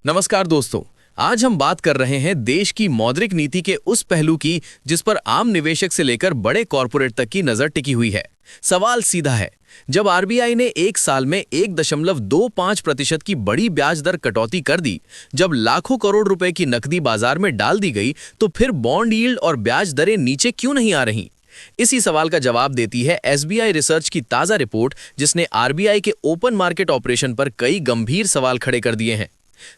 नमस्कार दोस्तों। आज हम बात कर रहे हैं देश की मौद्रिक नीति के उस पहलू की जिस पर आम निवेशक से लेकर बड़े कॉरपोरेट तक की नजर टिकी हुई है। सवाल सीधा है, जब आरबीआई ने एक साल में 1.25% की बड़ी ब्याज दर कटौती कर दी, जब लाखों करोड़ रुपए की नकदी बाजार में डाल दी गई, तो फिर बॉन्ड यील्ड और ब्याज दरें नीचे क्यों नहीं आ रही? इसी सवाल का जवाब देती है एसबीआई रिसर्च की ताजा रिपोर्ट, जिसने आरबीआई के ओपन मार्केट ऑपरेशन पर कई गंभीर सवाल खड़े कर दिए हैं।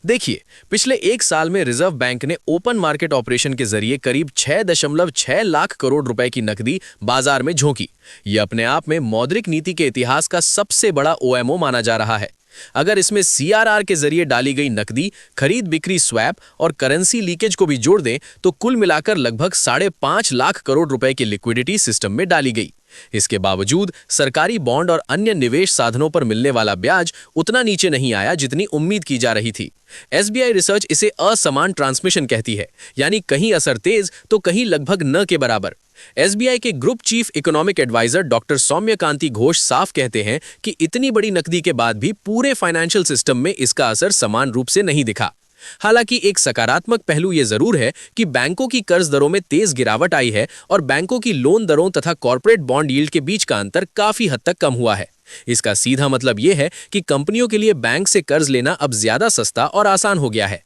देखिए, पिछले एक साल में रिजर्व बैंक ने ओपन मार्केट ऑपरेशन के जरिए करीब 6.6 लाख करोड़ रुपए की नकदी बाजार में झोंकी। यह अपने आप में मौद्रिक नीति के इतिहास का सबसे बड़ा ओएमओ माना जा रहा है। अगर इसमें सीआरआर के जरिए डाली गई नकदी, खरीद बिक्री स्वैप और करेंसी लीकेज को भी जोड़ दें, तो कुल मिलाकर लगभग 5.5 लाख करोड़ रुपए की लिक्विडिटी सिस्टम में डाली गई। इसके बावजूद सरकारी बॉन्ड और अन्य निवेश साधनों पर मिलने वाला ब्याज उतना नीचे नहीं आया जितनी उम्मीद की जा रही थी। एसबीआई रिसर्च इसे असमान ट्रांसमिशन कहती है, यानी कहीं असर तेज तो कहीं लगभग न के बराबर। एसबीआई के group chief economic adviser doctor Soumyakanti Ghosh साफ कहते हैं कि इतनी बड़ी नकदी के बाद भी पूरे फाइनेंशियल सिस्टम में इसका असर समान रूप से नहीं दिखा। हालांकि एक सकारात्मक पहलू यह जरूर है कि बैंकों की कर्ज दरों में तेज गिरावट आई है और बैंकों की लोन दरों तथा कॉर्पोरेट बॉन्ड यील्ड के बीच का अंतर काफी हद तक कम हुआ है। इसका सीधा मतलब यह है कि कंपनियों के लिए बैंक से कर्ज लेना अब ज्यादा सस्ता और आसान हो गया है।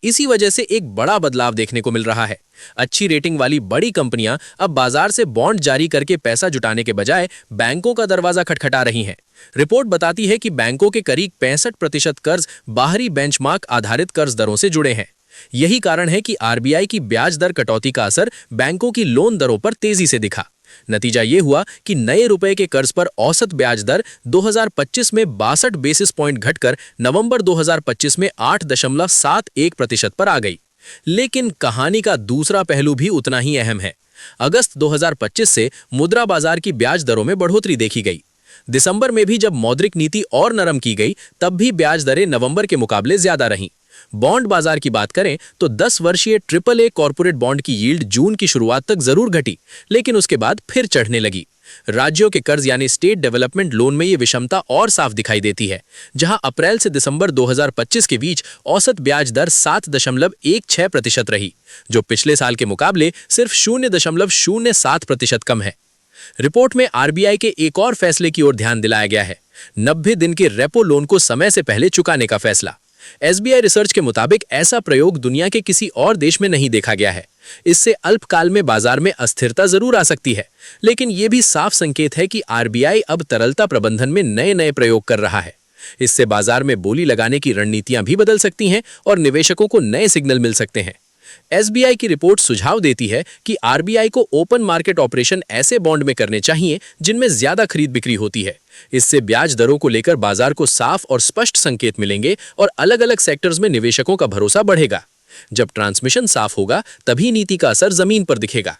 इसी वजह से एक बड़ा बदलाव देखने को मिल रहा है। अच्छी रेटिंग वाली बड़ी कंपनियां अब बाजार से बॉन्ड जारी करके पैसा जुटाने के बजाय बैंकों का दरवाजा खटखटा रही हैं। रिपोर्ट बताती है कि बैंकों के करीब 65% कर्ज बाहरी बेंचमार्क आधारित कर्ज दरों से जुड़े हैं। यही कारण है कि आरबीआई की ब्याज दर कटौती का असर बैंकों की लोन दरों पर तेजी से दिखा। नतीजा ये हुआ कि नए रुपए के कर्ज पर औसत ब्याज दर 2025 में 62 बेसिस पॉइंट घटकर नवंबर 2025 में 8.71% पर आ गई। लेकिन कहानी का दूसरा पहलू भी उतना ही अहम है। अगस्त 2025 से मुद्रा बाजार की ब्याज दरों में बढ़ोतरी देखी गई। दिसंबर में भी जब मौद्रिक नीति और नरम की गई, तब भी ब्याज दरें नवंबर के मुकाबले ज्यादा रहीं। बॉन्ड बाजार की बात करें तो 10 वर्षीय AAA कॉर्पोरेट बॉन्ड की यील्ड जून की शुरुआत तक जरूर घटी, लेकिन उसके बाद फिर चढ़ने लगी। राज्यों के कर्ज यानी स्टेट डेवलपमेंट लोन में ये विषमता और साफ दिखाई देती है, जहां अप्रैल से दिसंबर 2025 के बीच औसत ब्याज दर 7.16% रही, जो पिछले साल के मुकाबले सिर्फ 0.07% कम है। रिपोर्ट में आरबीआई के एक और फैसले की ओर ध्यान दिलाया गया है, 90 दिन के रेपो लोन को समय से पहले चुकाने का फैसला। एसबीआई रिसर्च के मुताबिक ऐसा प्रयोग दुनिया के किसी और देश में नहीं देखा गया है। इससे अल्पकाल में बाजार में अस्थिरता जरूर आ सकती है, लेकिन यह भी साफ संकेत है कि आरबीआई अब तरलता प्रबंधन में नए नए प्रयोग कर रहा है। इससे बाजार में बोली लगाने की रणनीतियां भी बदल सकती हैं और निवेशकों को नए सिग्नल मिल सकते हैं। एसबीआई की रिपोर्ट सुझाव देती है कि आरबीआई को ओपन मार्केट ऑपरेशन ऐसे बॉन्ड में करने चाहिए जिनमें ज्यादा खरीद बिक्री होती है। इससे ब्याज दरों को लेकर बाजार को साफ और स्पष्ट संकेत मिलेंगे और अलग अलग सेक्टर्स में निवेशकों का भरोसा बढ़ेगा। जब ट्रांसमिशन साफ होगा, तभी नीति का असर जमीन पर दिखेगा।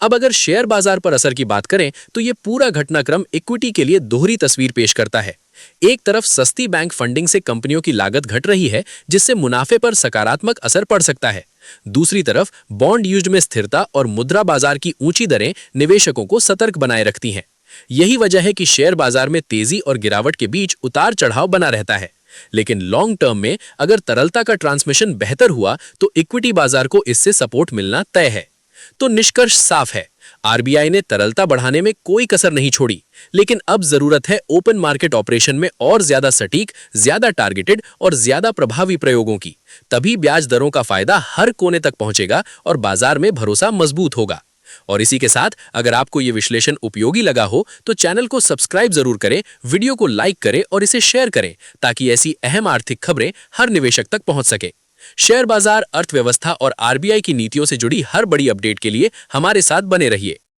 अब अगर शेयर बाजार पर असर की बात करें तो यह पूरा घटनाक्रम इक्विटी के लिए दोहरी तस्वीर पेश करता है। एक तरफ सस्ती बैंक फंडिंग से कंपनियों की लागत घट रही है, जिससे मुनाफे पर सकारात्मक असर पड़ सकता है। दूसरी तरफ बॉन्ड यील्ड में स्थिरता और मुद्रा बाजार की ऊंची दरें निवेशकों को सतर्क बनाए रखती हैं। यही वजह है कि शेयर बाजार में तेजी और गिरावट के बीच उतार चढ़ाव बना रहता है। लेकिन लॉन्ग टर्म में अगर तरलता का ट्रांसमिशन बेहतर हुआ तो इक्विटी बाजार को इससे सपोर्ट मिलना तय है। तो निष्कर्ष साफ है, आरबीआई ने तरलता बढ़ाने में कोई कसर नहीं छोड़ी, लेकिन अब जरूरत है ओपन मार्केट ऑपरेशन में और ज्यादा सटीक, ज्यादा टारगेटेड और ज्यादा प्रभावी प्रयोगों की। तभी ब्याज दरों का फायदा हर कोने तक पहुंचेगा और बाजार में भरोसा मजबूत होगा। और इसी के साथ अगर आपको यह विश्लेषण उपयोगी लगा हो तो चैनल को सब्सक्राइब जरूर करें, वीडियो को लाइक करें और इसे शेयर करें, ताकि ऐसी अहम आर्थिक खबरें हर निवेशक तक पहुंच सके। शेयर बाजार, अर्थव्यवस्था और आरबीआई की नीतियों से जुड़ी हर बड़ी अपडेट के लिए हमारे साथ बने रहिए।